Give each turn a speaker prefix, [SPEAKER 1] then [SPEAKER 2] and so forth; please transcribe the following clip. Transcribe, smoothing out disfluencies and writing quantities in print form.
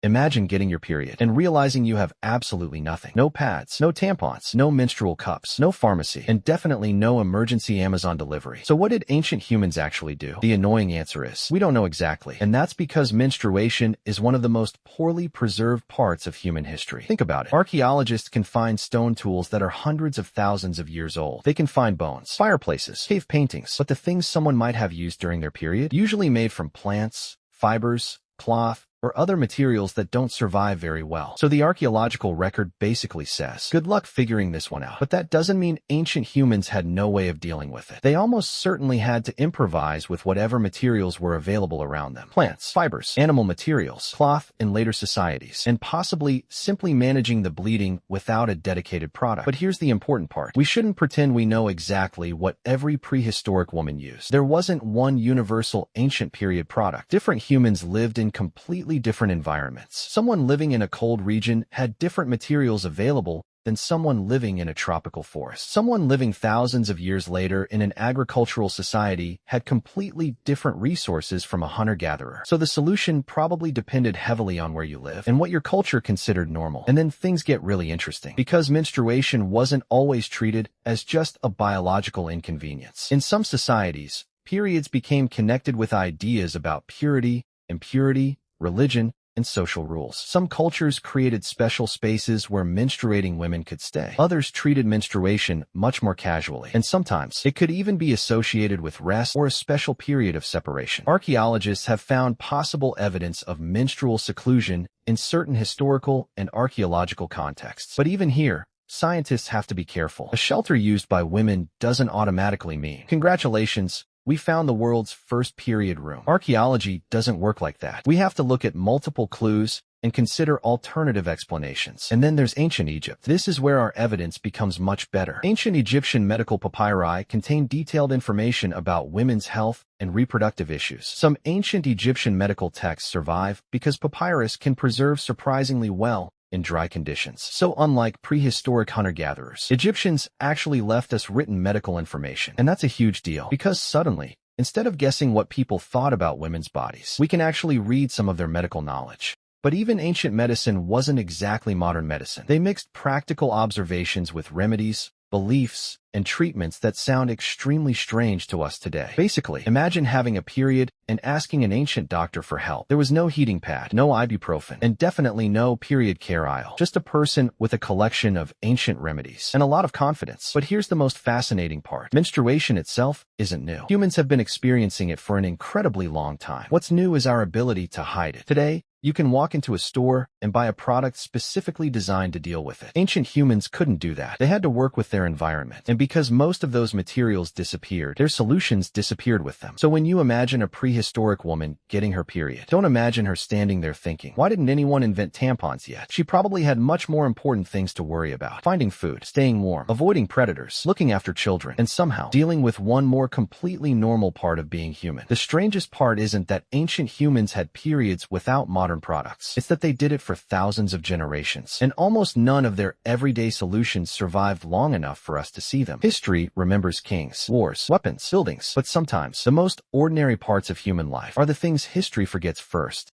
[SPEAKER 1] Imagine getting your period and realizing you have absolutely nothing. No pads, no tampons, no menstrual cups, no pharmacy, and definitely no emergency Amazon delivery. So what did ancient humans actually do? The annoying answer is, we don't know exactly. And that's because menstruation is one of the most poorly preserved parts of human history. Think about it. Archaeologists can find stone tools that are hundreds of thousands of years old. They can find bones, fireplaces, cave paintings, but the things someone might have used during their period, usually made from plants, fibers, cloth, or other materials that don't survive very well. So the archaeological record basically says, good luck figuring this one out. But that doesn't mean ancient humans had no way of dealing with it. They almost certainly had to improvise with whatever materials were available around them. Plants, fibers, animal materials, cloth in later societies, and possibly simply managing the bleeding without a dedicated product. But here's the important part. We shouldn't pretend we know exactly what every prehistoric woman used. There wasn't one universal ancient period product. Different humans lived in completely different environments. Someone living in a cold region had different materials available than someone living in a tropical forest. Someone living thousands of years later in an agricultural society had completely different resources from a hunter-gatherer. So the solution probably depended heavily on where you live and what your culture considered normal. And then things get really interesting, because menstruation wasn't always treated as just a biological inconvenience. In some societies, periods became connected with ideas about purity, impurity, religion, and social rules. Some cultures created special spaces where menstruating women could stay. Others treated menstruation much more casually, and sometimes it could even be associated with rest or a special period of separation. Archaeologists have found possible evidence of menstrual seclusion in certain historical and archaeological contexts. But even here, scientists have to be careful. A shelter used by women doesn't automatically mean, congratulations, we found the world's first period room. Archaeology doesn't work like that. We have to look at multiple clues and consider alternative explanations. And then there's ancient Egypt. This is where our evidence becomes much better. Ancient Egyptian medical papyri contain detailed information about women's health and reproductive issues. Some ancient Egyptian medical texts survive because papyrus can preserve surprisingly well in dry conditions. So unlike prehistoric hunter-gatherers, Egyptians actually left us written medical information. And that's a huge deal, because suddenly, instead of guessing what people thought about women's bodies, we can actually read some of their medical knowledge. But even ancient medicine wasn't exactly modern medicine. They mixed practical observations with remedies, beliefs, and treatments that sound extremely strange to us today. Basically, imagine having a period and asking an ancient doctor for help. There was no heating pad, no ibuprofen, and definitely no period care aisle. Just a person with a collection of ancient remedies and a lot of confidence. But here's the most fascinating part. Menstruation itself isn't new. Humans have been experiencing it for an incredibly long time. What's new is our ability to hide it. Today, you can walk into a store and buy a product specifically designed to deal with it. Ancient humans couldn't do that. They had to work with their environment. And because most of those materials disappeared, their solutions disappeared with them. So when you imagine a prehistoric woman getting her period, don't imagine her standing there thinking, why didn't anyone invent tampons yet? She probably had much more important things to worry about. Finding food, staying warm, avoiding predators, looking after children, and somehow dealing with one more completely normal part of being human. The strangest part isn't that ancient humans had periods without modern products. It's that they did it for thousands of generations, and almost none of their everyday solutions survived long enough for us to see them. History remembers kings, wars, weapons, buildings, but sometimes the most ordinary parts of human life are the things history forgets first.